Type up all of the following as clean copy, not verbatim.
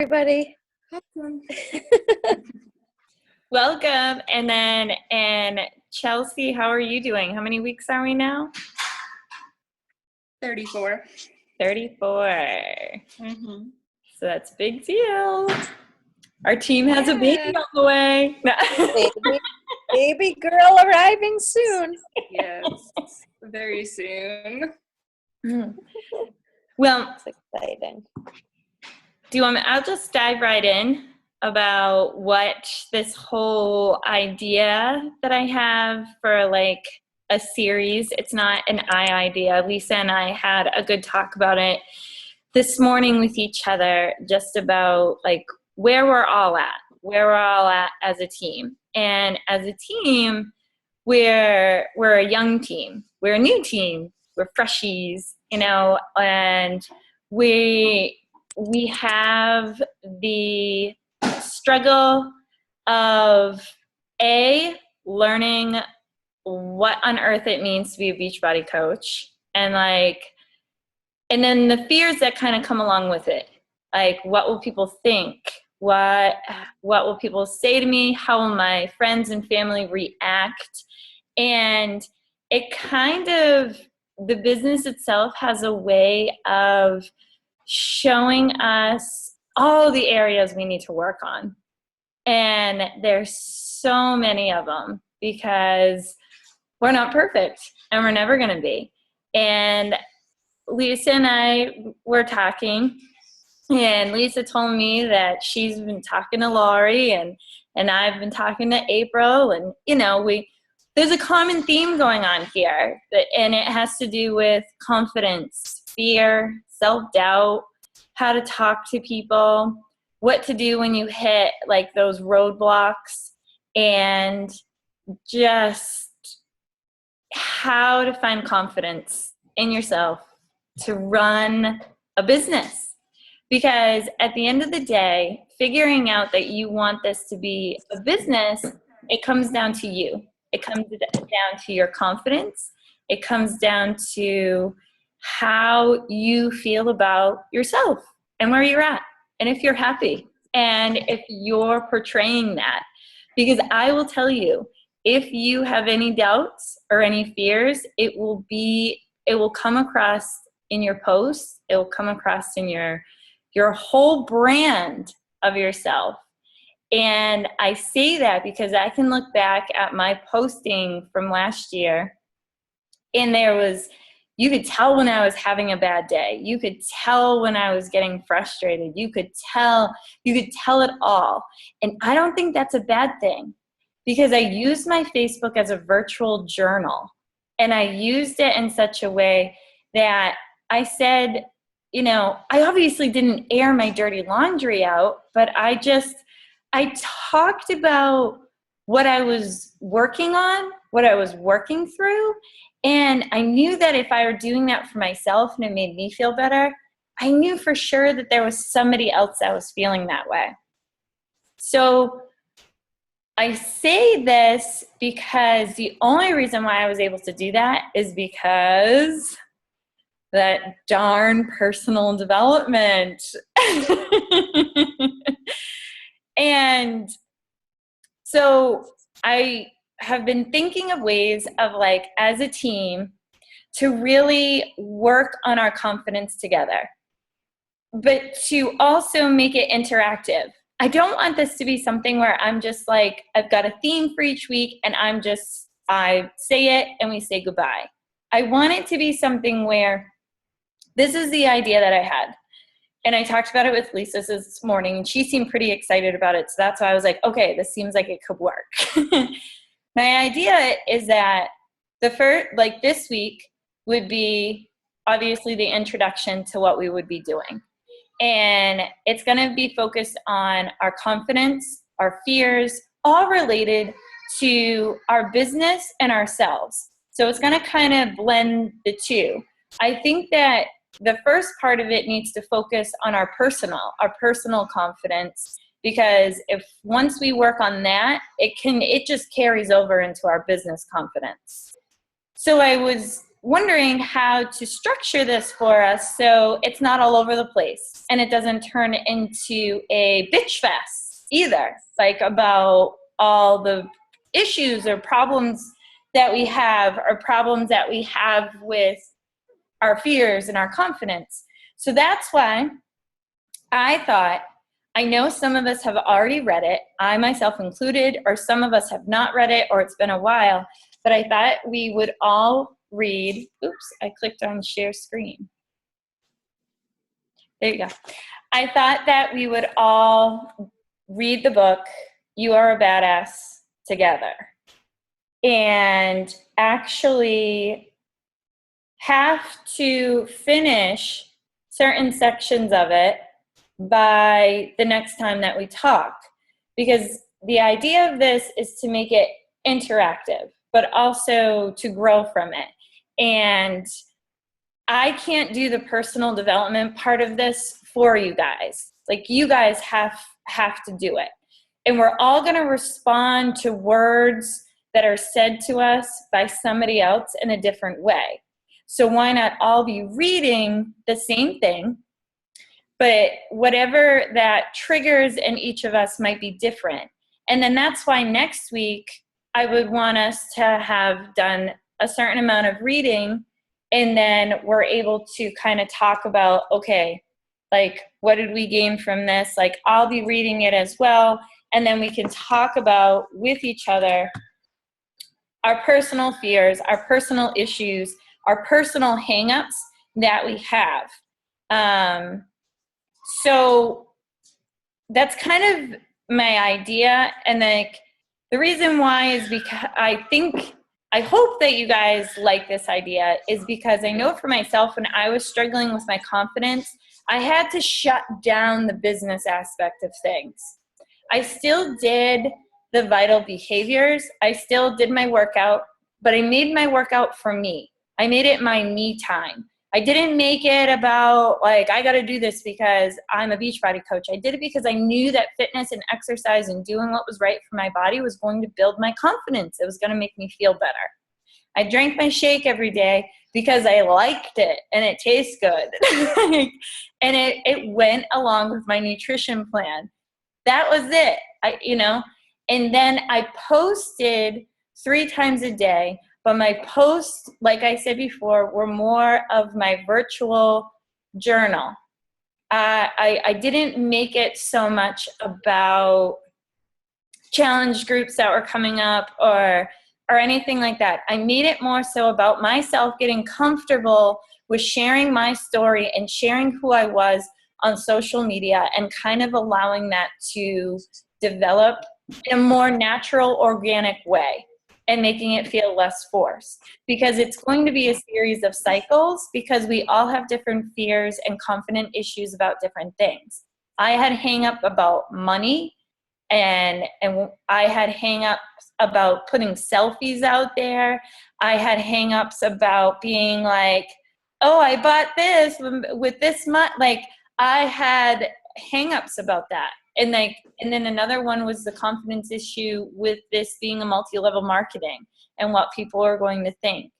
Everybody. Welcome. And Chelsea, how are you doing? How many weeks are we now? 34. 34. Mm-hmm. So that's a big deal. Our team has a baby on the way. Baby girl arriving soon. Yes, very soon. Well, It's exciting. do you want me? I'll just dive right in about what this whole idea that I have for like a series. It's not an idea. Lisa and I had a good talk about it this morning with each other, just about like where we're all at as a team. And as a team, we're a young team. We're a new team. We're freshies, and we have the struggle of learning what on earth it means to be a Beachbody coach, and then the fears that kind of come along with it. Like, what will people think? What will people say to me? How will my friends and family react? And it kind of, the business itself has a way of showing us all the areas we need to work on. And there's so many of them because we're not perfect and we're never going to be. And Lisa and I were talking, and Lisa told me that she's been talking to Laurie, and I've been talking to April, and there's a common theme going on here, and it has to do with confidence, fear, self-doubt, how to talk to people, what to do when you hit like those roadblocks, and just how to find confidence in yourself to run a business. Because at the end of the day, figuring out that you want this to be a business, it comes down to you. It comes down to your confidence. It comes down to how you feel about yourself and where you're at, and if you're happy, and if you're portraying that. Because I will tell you, if you have any doubts or any fears, it will come across in your posts. It will come across in your whole brand of yourself. And I say that because I can look back at my posting from last year, and you could tell when I was having a bad day. You could tell when I was getting frustrated. You could tell it all. And I don't think that's a bad thing, because I used my Facebook as a virtual journal, and I used it in such a way that I said, I obviously didn't air my dirty laundry out, but I talked about what I was working on, what I was working through. And I knew that if I were doing that for myself and it made me feel better, I knew for sure that there was somebody else that was feeling that way. So I say this because the only reason why I was able to do that is because that darn personal development. And so I have been thinking of ways of, like, as a team, to really work on our confidence together, but to also make it interactive. I don't want this to be something where I'm just like, I've got a theme for each week and I say it and we say goodbye. I want it to be something where this is the idea that I had. And I talked about it with Lisa this morning, and she seemed pretty excited about it. So that's why I was like, okay, this seems like it could work. My idea is that this week would be obviously the introduction to what we would be doing. And it's going to be focused on our confidence, our fears, all related to our business and ourselves. So it's going to kind of blend the two. I think that the first part of it needs to focus on our personal confidence, because if once we work on that, it just carries over into our business confidence. So I was wondering how to structure this for us so it's not all over the place and it doesn't turn into a bitch fest either, like about all the issues or problems that we have or problems that we have with our fears and our confidence. So that's why I thought, I know some of us have already read it, I myself included, or some of us have not read it, or it's been a while, but I thought we would all read, oops, I clicked on share screen. There you go. I thought that we would all read the book, You Are a Badass, together. And actually have to finish certain sections of it by the next time that we talk. Because the idea of this is to make it interactive, but also to grow from it. And I can't do the personal development part of this for you guys. Like, you guys have to do it. And we're all going to respond to words that are said to us by somebody else in a different way. So why not all be reading the same thing, but whatever that triggers in each of us might be different. And then that's why next week I would want us to have done a certain amount of reading, and then we're able to kind of talk about, okay, like, what did we gain from this? Like, I'll be reading it as well, and then we can talk about with each other our personal fears, our personal issues, our personal hangups that we have. So that's kind of my idea. And like, the reason why is because I hope that you guys like this idea, is because I know for myself, when I was struggling with my confidence, I had to shut down the business aspect of things. I still did the vital behaviors. I still did my workout, but I made my workout for me. I made it my me time. I didn't make it about, like, I got to do this because I'm a Beachbody coach. I did it because I knew that fitness and exercise and doing what was right for my body was going to build my confidence. It was going to make me feel better. I drank my shake every day because I liked it and it tastes good. And it went along with my nutrition plan. That was it. And then I posted 3 times a day, but my posts, like I said before, were more of my virtual journal. I didn't make it so much about challenge groups that were coming up or anything like that. I made it more so about myself getting comfortable with sharing my story and sharing who I was on social media, and kind of allowing that to develop in a more natural, organic way, and making it feel less forced. Because it's going to be a series of cycles, because we all have different fears and confident issues about different things. I had hang up about money, and I had hang ups about putting selfies out there. I had hang ups about being like, oh, I bought this with this much. Like, I had hang-ups about that. And then another one was the confidence issue with this being a multi-level marketing and what people are going to think.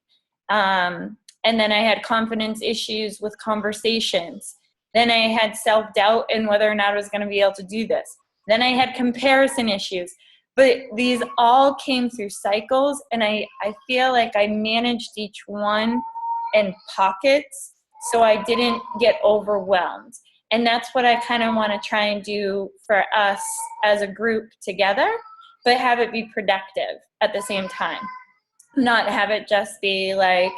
And then I had confidence issues with conversations. Then I had self-doubt in whether or not I was going to be able to do this. Then I had comparison issues. But these all came through cycles, and I feel like I managed each one in pockets so I didn't get overwhelmed. And that's what I kind of want to try and do for us as a group together, but have it be productive at the same time. Not have it just be like,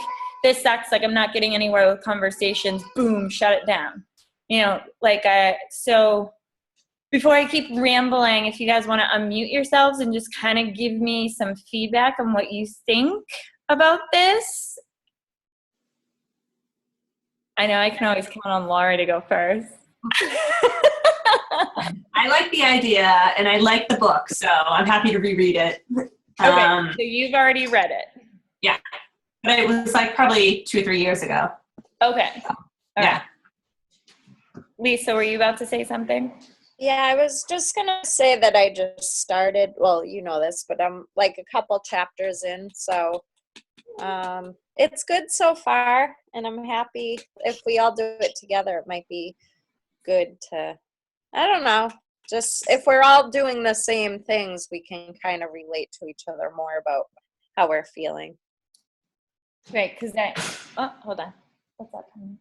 this sucks, like I'm not getting anywhere with conversations, boom, shut it down. So before I keep rambling, if you guys want to unmute yourselves and just kind of give me some feedback on what you think about this. I know I can always count on Laura to go first. I like the idea, and I like the book, so I'm happy to reread it. Okay, so you've already read it. Yeah, but it was like probably 2 or 3 years ago. Okay. All yeah. Right. Lisa, were you about to say something? Yeah, I was just going to say that I just started, well, you know this, but I'm like a couple chapters in, so It's good so far, and I'm happy if we all do it together. It might be good to, I don't know, just if we're all doing the same things, we can kind of relate to each other more about how we're feeling. Right, because oh, hold on. What's that coming?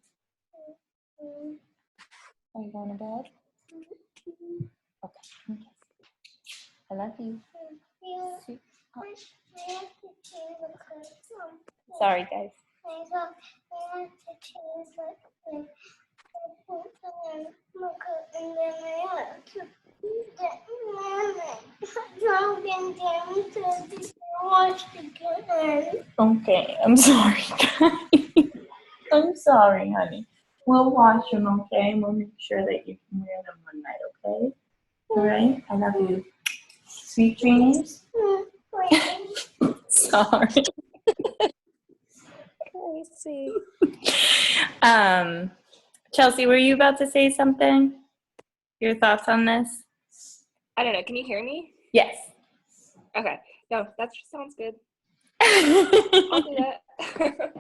Are you going to bed? Okay. I love you. Sweet. Oh, sorry, guys. Okay, I'm sorry, guys. I'm sorry, honey. We'll wash them, okay? We'll make sure that you can wear them one night, okay? All right? I love you. Sweet dreams. Sorry. I see. Chelsea, were you about to say something? Your thoughts on this? I don't know. Can you hear me? Yes. Okay. No, that sounds good. I'll do that.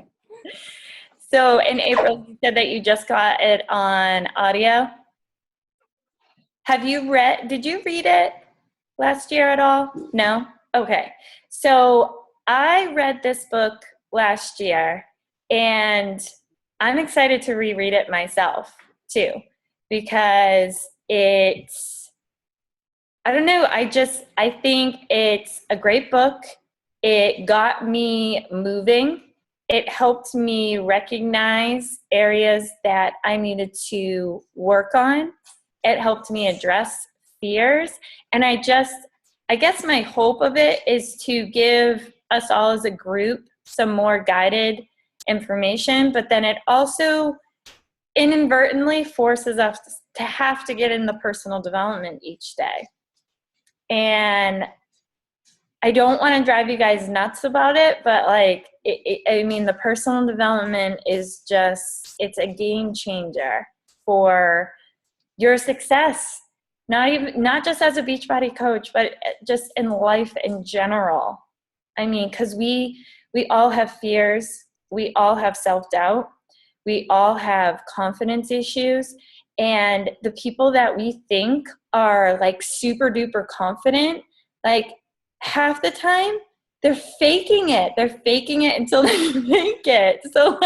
So in April, you said that you just got it on audio. Did you read it last year at all? No? Okay. So I read this book last year, and I'm excited to reread it myself too, because I don't know, I think it's a great book. It got me moving. It helped me recognize areas that I needed to work on. It helped me address fears. And I guess my hope of it is to give us all as a group some more guided information, but then it also inadvertently forces us to have to get in the personal development each day. And I don't want to drive you guys nuts about it, but the personal development is it's a game changer for your success. Not just as a Beachbody coach, but just in life in general. I mean, because we all have fears. We all have self-doubt. We all have confidence issues. And the people that we think are like super duper confident, like half the time, they're faking it. They're faking it until they make it. So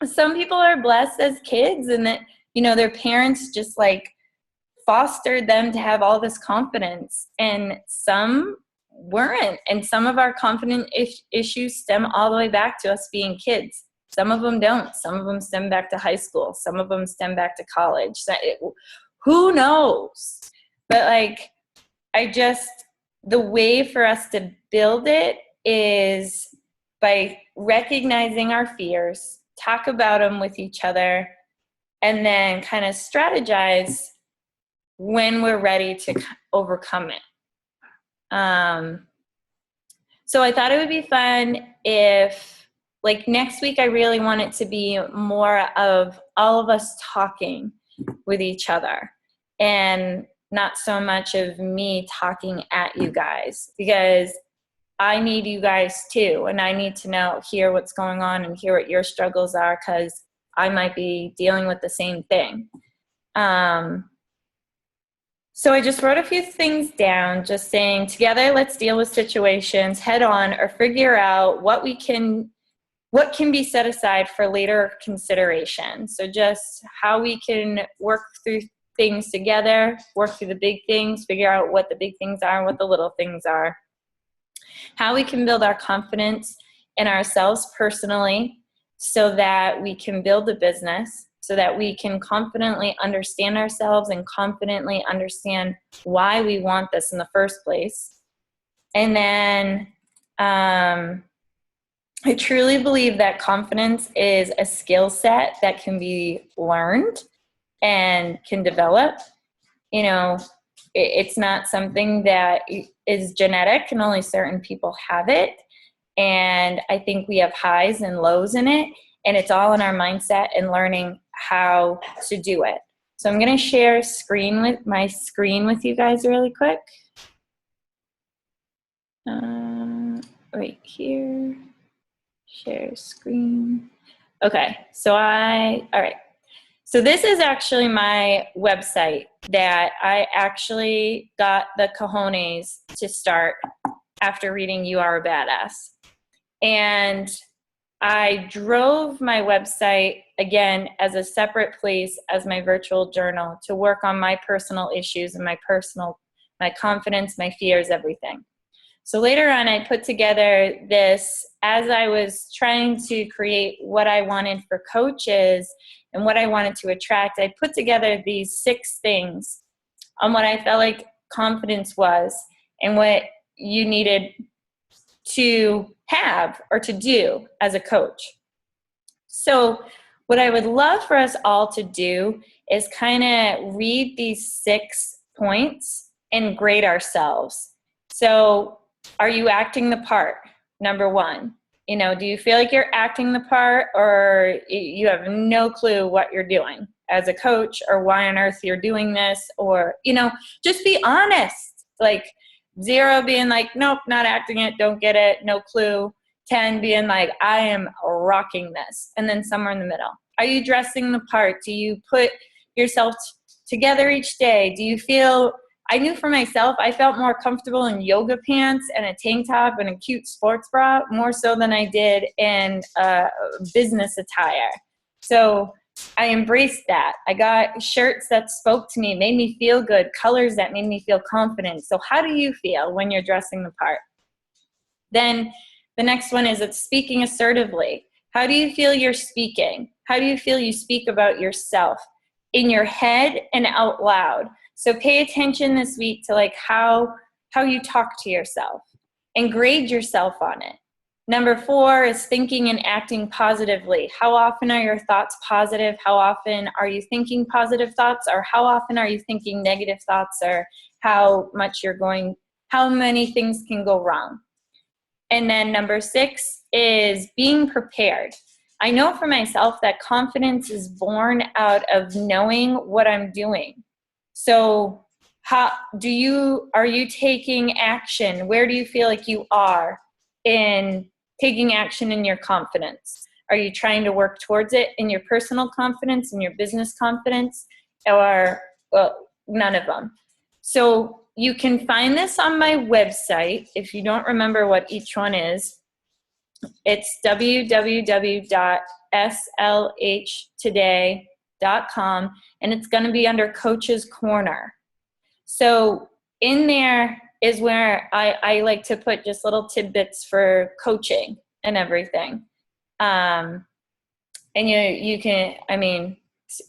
some people are blessed as kids and that, their parents just fostered them to have all this confidence, and some weren't. And some of our confidence issues stem all the way back to us being kids. Some of them don't. Some of them stem back to high school. Some of them stem back to college. Who knows? But the way for us to build it is by recognizing our fears, talk about them with each other, and then kind of strategize when we're ready to overcome it. So I thought it would be fun if, next week, I really want it to be more of all of us talking with each other and not so much of me talking at you guys, because I need you guys too, and I need to hear what's going on and hear what your struggles are, because I might be dealing with the same thing. So I just wrote a few things down, just saying, together, let's deal with situations head on or figure out what can be set aside for later consideration. So just how we can work through things together, work through the big things, figure out what the big things are and what the little things are. How we can build our confidence in ourselves personally so that we can build a business, so that we can confidently understand ourselves and confidently understand why we want this in the first place. And then I truly believe that confidence is a skill set that can be learned and can develop. It's not something that is genetic and only certain people have it. And I think we have highs and lows in it, and it's all in our mindset and learning how to do it. So I'm going to share my screen with you guys really quick. right here. Share screen. Okay, so all right. So this is actually my website that I actually got the cojones to start after reading You Are a Badass. And I drove my website, again, as a separate place as my virtual journal to work on my personal issues and my confidence, my fears, everything. So later on, I put together this as I was trying to create what I wanted for coaches and what I wanted to attract. I put together these 6 things on what I felt like confidence was and what you needed to have or to do as a coach. So what I would love for us all to do is kind of read these 6 points and grade ourselves. So are you acting the part? Number 1, do you feel like you're acting the part, or you have no clue what you're doing as a coach, or why on earth you're doing this, or, just be honest. Like 0 being like, nope, not acting it, don't get it, no clue. 10 being like, I am rocking this. And then somewhere in the middle. Are you dressing the part? Do you put yourself together each day? Do you feel, I knew for myself, I felt more comfortable in yoga pants and a tank top and a cute sports bra, more so than I did in business attire. So I embraced that. I got shirts that spoke to me, made me feel good, colors that made me feel confident. So how do you feel when you're dressing the part? Then the next one is it's speaking assertively. How do you feel you're speaking? How do you feel you speak about yourself in your head and out loud? So pay attention this week to like how you talk to yourself and grade yourself on it. Number 4 is thinking and acting positively. How often are your thoughts positive? How often are you thinking positive thoughts? Or how often are you thinking negative thoughts? Or how many things can go wrong? And then number 6 is being prepared. I know for myself that confidence is born out of knowing what I'm doing. So are you taking action? Where do you feel like you are in taking action in your confidence? Are you trying to work towards it in your personal confidence, in your business confidence, or none of them? So you can find this on my website. If you don't remember what each one is, it's www.slhtoday.com, and it's going to be under Coach's Corner. So in there is where I like to put just little tidbits for coaching and everything. And you can,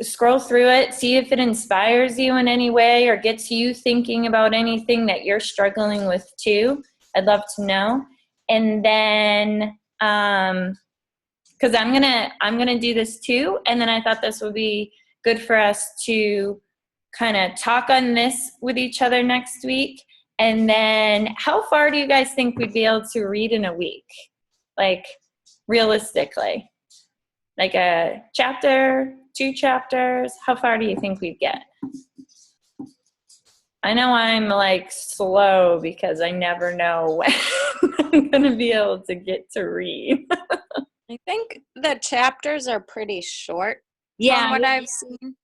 scroll through it, see if it inspires you in any way or gets you thinking about anything that you're struggling with too. I'd love to know. And then, because I'm gonna do this too, and then I thought this would be good for us to kind of talk on this with each other next week. And then, how far do you guys think we'd be able to read in a week? Like, realistically, like a chapter, 2 chapters. How far do you think we'd get? I know I'm like slow because I never know when I'm gonna be able to get to read. I think the chapters are pretty short Yeah, from what I've seen.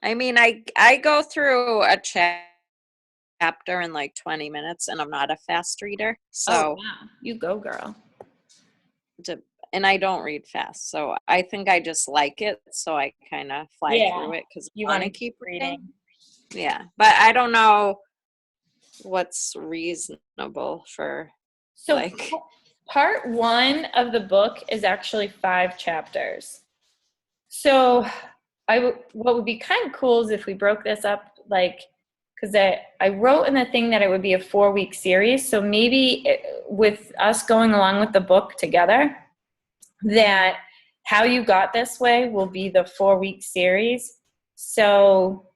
I go through a chapter in like 20 minutes, and I'm not a fast reader. So, wow. You go, girl. and I don't read fast. So I think I just like it. So I kind of fly through it because I want to keep reading. Yeah. But I don't know what's reasonable for Part 1 of the book is actually 5 chapters. So what would be kind of cool is if we broke this up, because I wrote in the thing that it would be a 4-week series. So maybe with us going along with the book together, that How You Got This Way will be the 4-week series. So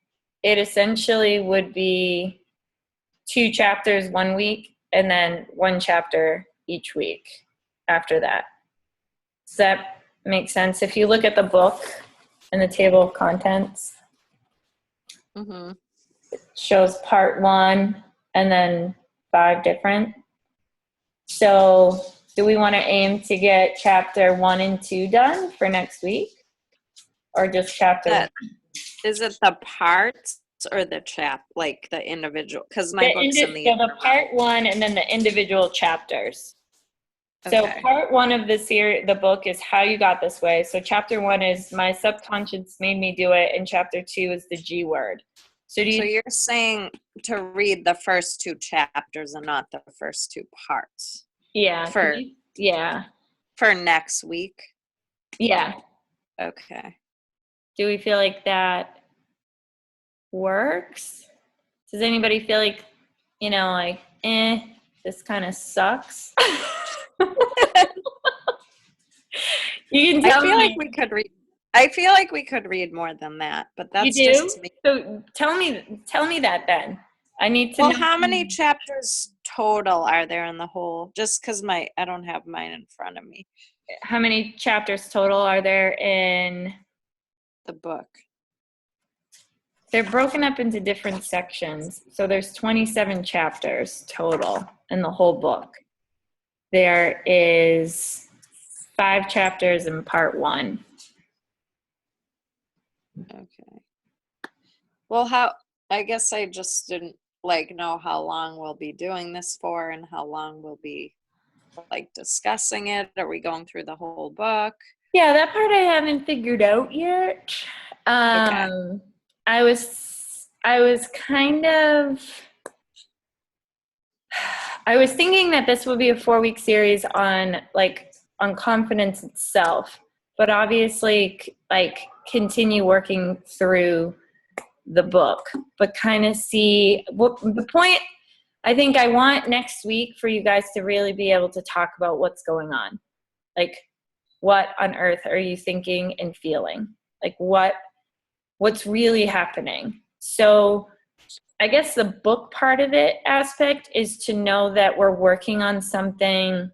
it essentially would be 2 chapters 1 week and then 1 chapter each week after that. Does that make sense? If you look at the book and the table of contents, it shows part 1 and then 5 different. So do we want to aim to get chapter 1 and 2 done for next week? Or just chapter That- Is it the parts or the like the individual? Because my book's in the so the part 1 and then the individual chapters. So Okay. part 1 of the book is How You Got This Way. So chapter 1 is My Subconscious Made Me Do It, and chapter 2 is the G Word. So you're saying to read the first 2 chapters and not the first 2 parts yeah. for next week? Yeah. Okay. Do we feel like that works? Does anybody feel like, this kind of sucks? You can tell I feel me. like we could read. I feel like we could read more than that, but that's You do? just me. So tell me that then. I need to Well, know. how many chapters total are there in the whole? Just because I don't have mine in front of me. How many chapters total are there in? The book. They're broken up into different sections. So there's 27 chapters total in the whole book. There is 5 chapters in part 1. Okay. Well, I guess I just didn't know how long we'll be doing this for and how long we'll be discussing it. Are we going through the whole book? Yeah, that part I haven't figured out yet. Okay. I was thinking that this would be a 4-week series on confidence itself, but obviously continue working through the book, but kind of see what the point. I think I want next week for you guys to really be able to talk about what's going on. What on earth are you thinking and feeling? What's really happening? So I guess the book part of it aspect is to know that we're working on something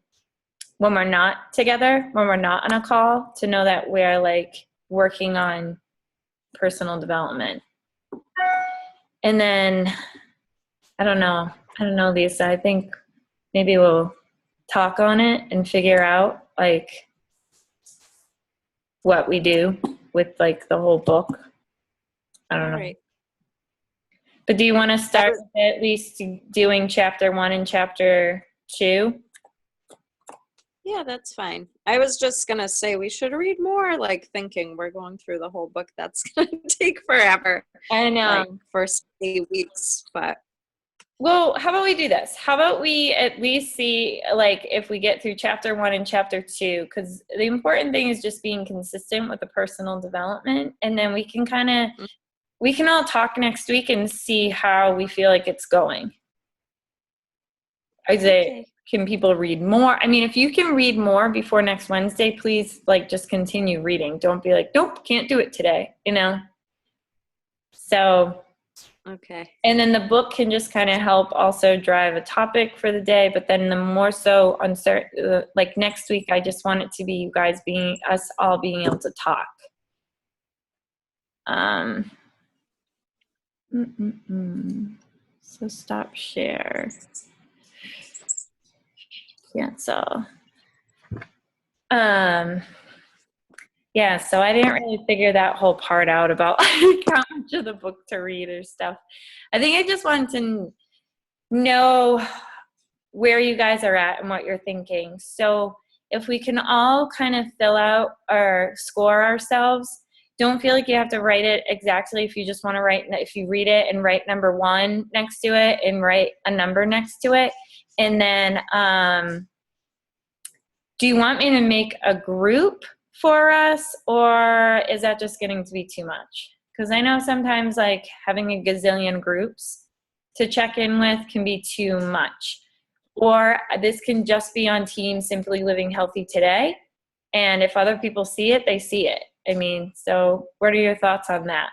when we're not together, when we're not on a call, to know that we're working on personal development. And then, I don't know, Lisa, I think maybe we'll talk on it and figure out what we do with the whole book. I don't know. Right. But do you want to start with at least doing chapter 1 and chapter 2? Yeah, that's fine. I was just going to say we should read more, thinking we're going through the whole book. That's going to take forever. I know. First 8 weeks, but. Well, how about we do this? How about we at least see, if we get through chapter 1 and chapter 2, because the important thing is just being consistent with the personal development. And then we can we can all talk next week and see how we feel like it's going. Can people read more? I mean, if you can read more before next Wednesday, please just continue reading. Don't be nope, can't do it today, So. Okay. And then the book can just kind of help also drive a topic for the day. But then the more so next week, I just want it to be you guys us all being able to talk. So stop share. Cancel. Yeah, so I didn't really figure that whole part out about how much of the book to read or stuff. I think I just wanted to know where you guys are at and what you're thinking. So if we can all kind of fill out or score ourselves, don't feel like you have to write it exactly. If you just want to if you read it and write number 1 next to it and write a number next to it. And then do you want me to make a group for us, or is that just getting to be too much? Because I know sometimes having a gazillion groups to check in with can be too much. Or this can just be on Team Simply Living Healthy Today. And if other people see it, they see it. I mean, so what are your thoughts on that?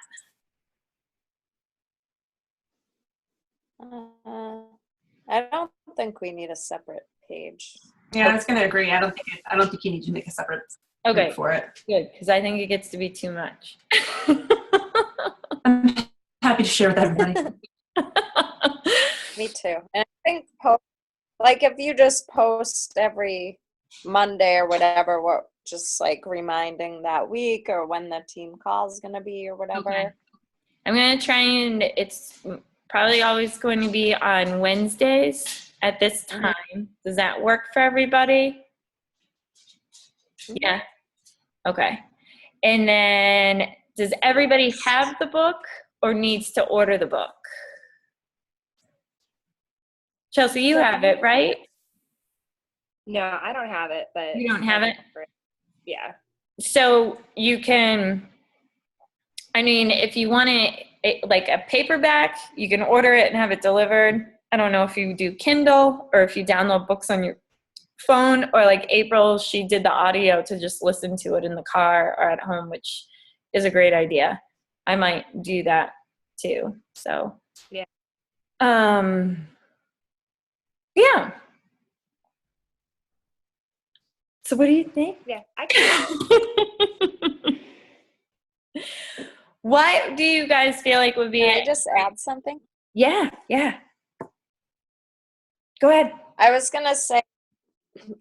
I don't think we need a separate page. Yeah, I was going to agree. I don't think you need to make a separate group for it. Good, because I think it gets to be too much. I'm happy to share with everybody. Me too. And I think like if you just post every Monday or whatever, what just like reminding that week or when the team call is going to be or whatever. Okay. I'm going to try, and it's probably always going to be on Wednesdays at this time. Does that work for everybody? Yeah. Okay. And then does everybody have the book or needs to order the book? Chelsea, you have it, right? No, I don't have it, but You don't have it? Yeah. So you can, I mean, if you want it like a paperback, you can order it and have it delivered. I don't know if you do Kindle or if you download books on your phone, or like April, she did the audio to just listen to it in the car or at home, which is a great idea. I might do that too. So, Yeah. Yeah. So what do you think? Yeah, I can. What do you guys feel like would be Can I just add something? Yeah. Go ahead. I was going to say,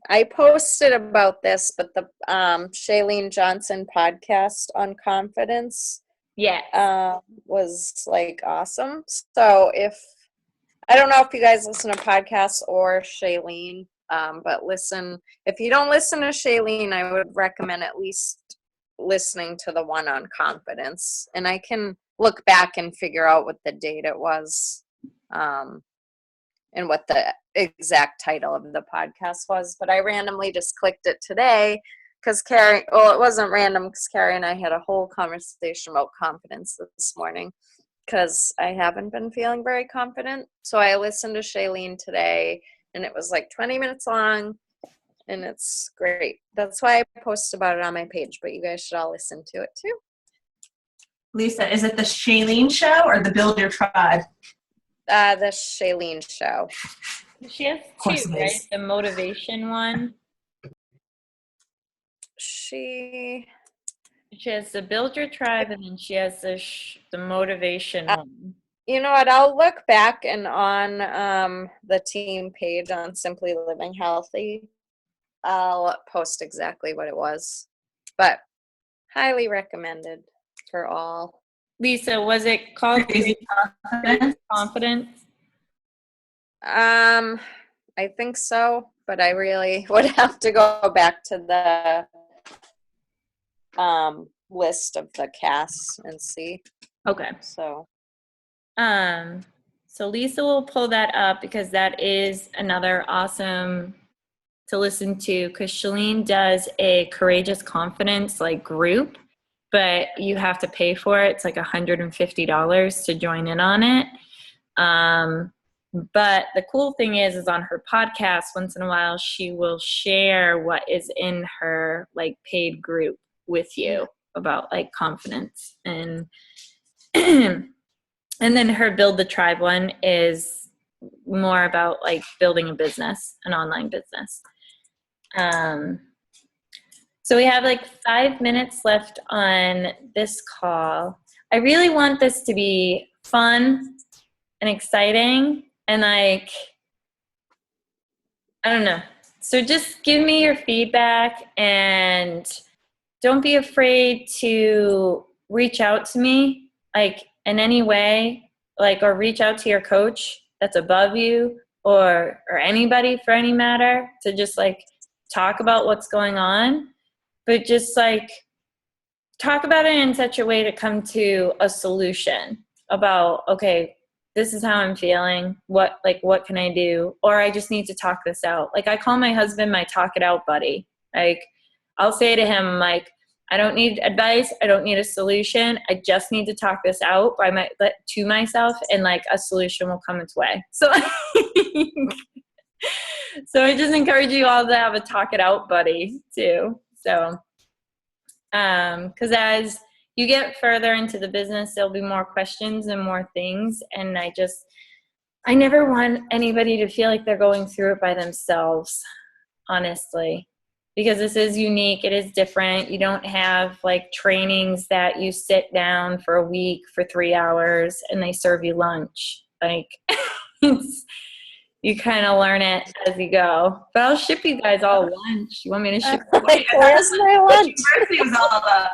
I posted about this, but the Shailene Johnson podcast on confidence Yeah. was like awesome. So I don't know if you guys listen to podcasts or Shailene, but if you don't listen to Shailene, I would recommend at least listening to the one on confidence. And I can look back and figure out what the date it was. And what the exact title of the podcast was, but I randomly just clicked it today because it wasn't random because Carrie and I had a whole conversation about confidence this morning because I haven't been feeling very confident. So I listened to Shailene today and it was like 20 minutes long and it's great. That's why I posted about it on my page, but you guys should all listen to it too. Lisa, is it the Shailene Show or the Build Your Tribe? The Shailene Show. She has course two, it right? is. The motivation one. She has the Build Your Tribe, and then she has the motivation one. You know what? I'll look back and on the team page on Simply Living Healthy, I'll post exactly what it was. But highly recommended for all. Lisa, was it called Crazy Confidence? I think so, but I really would have to go back to the list of the casts and see. Okay. So Lisa will pull that up because that is another awesome to listen to, because Shailene does a Courageous Confidence like group, but you have to pay for it. It's like $150 to join in on it. But the cool thing is on her podcast, once in a while, she will share what is in her like paid group with you about like confidence. And and then her Build the Tribe one is more about like building a business, an online business. So we have like 5 minutes left on this call. I really want this to be fun and exciting and like, I don't know. So just give me your feedback and don't be afraid to reach out to me like in any way, like, or reach out to your coach that's above you or anybody for any matter to just like talk about what's going on, but just like talk about it in such a way to come to a solution about, okay, this is how I'm feeling. What can I do? Or I just need to talk this out. Like I call my husband my talk it out buddy. Like I'll say to him, like, I don't need advice. I don't need a solution. I just need to talk this out to myself, and like a solution will come its way. So, so I just encourage you all to have a talk it out buddy too. So, because as you get further into the business, there'll be more questions and more things. And I never want anybody to feel like they're going through it by themselves, honestly, because this is unique. It is different. You don't have like trainings that you sit down for a week for 3 hours and they serve you lunch. Like it's, you kind of learn it as you go. But I'll ship you guys all lunch. You want me to ship you? Like, where's my lunch? University was all about.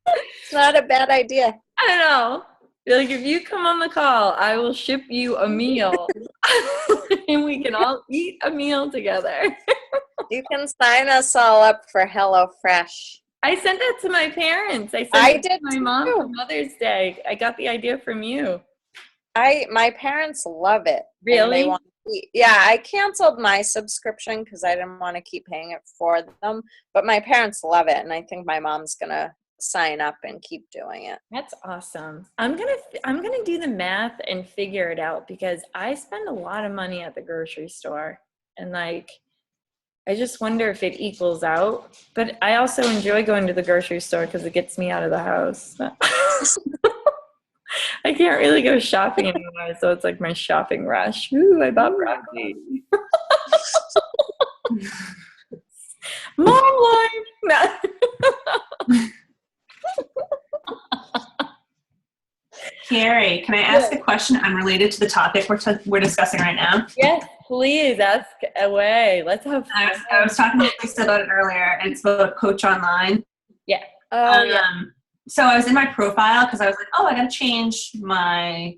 It's not a bad idea. I don't know. Like, if you come on the call, I will ship you a meal. And we can all eat a meal together. You can sign us all up for HelloFresh. I sent that to my parents. I sent I it to did my mom too. for Mother's Day. I got the idea from you. My parents love it. and Really? they want to eat. Yeah, I canceled my subscription because I didn't want to keep paying it for them. But my parents love it, and I think my mom's gonna sign up and keep doing it. That's awesome. I'm gonna do the math and figure it out because I spend a lot of money at the grocery store, and like, I just wonder if it equals out. But I also enjoy going to the grocery store because it gets me out of the house. I can't really go shopping anymore, so it's like my shopping rush. Ooh, I bought broccoli. Mom life. No. Carrie, can I ask a question unrelated to the topic we're discussing right now? Yes, please ask away. Let's have fun. I was talking to Lisa about it earlier, and it's about Coach Online. Oh yeah. So I was in my profile because I was like, oh, I got to change my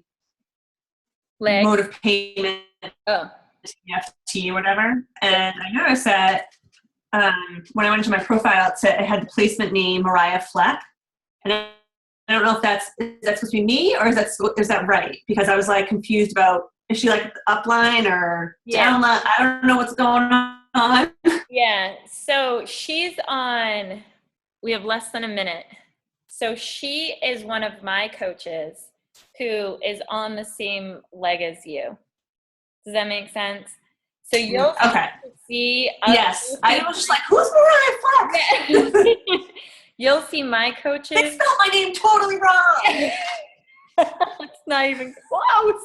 Leg. mode of payment Oh. to EFT or whatever. And I noticed that when I went into my profile, it said it had the placement name Mariah Fleck. And I don't know if is that supposed to be me or is that right? Because I was like confused about, is she like upline or downline? I don't know what's going on. Yeah, so she's on, we have less than a minute. So she is one of my coaches who is on the same leg as you. Does that make sense? So you'll Okay. see. Yes. I was just like, who's Mariah Fleck? You'll see my They coaches. spelled my name totally wrong. It's not even close.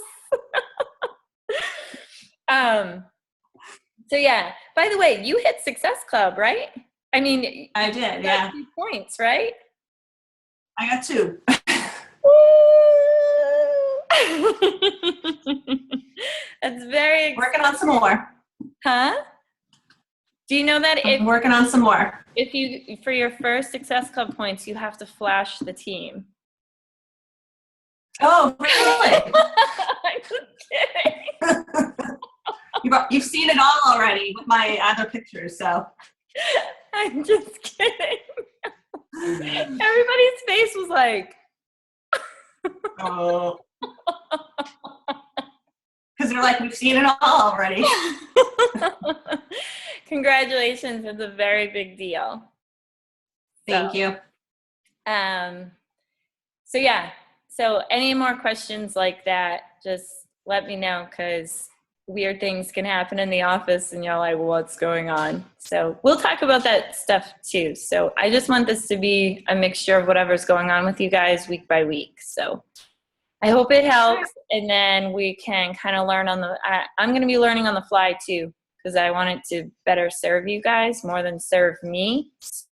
So yeah, by the way, you hit Success Club, right? I mean, I did, you got yeah. 2 points, right? I got 2. That's very Working on some more. Huh? Do you know that I'm working on some more. if you for your first Success Club points, you have to flash the team? Oh, really? I'm just kidding. You've seen it all already with my other pictures, so. I'm just kidding. Everybody's face was like, Oh. Because they're like, we've seen it all already. congratulations, it's a very big deal. Thank you. So yeah, so any more questions like that, just let me know because weird things can happen in the office and you're like, what's going on? So we'll talk about that stuff too. So I just want this to be a mixture of whatever's going on with you guys week by week. So I hope it helps. And then we can kind of learn on I'm going to be learning on the fly too, because I want it to better serve you guys more than serve me.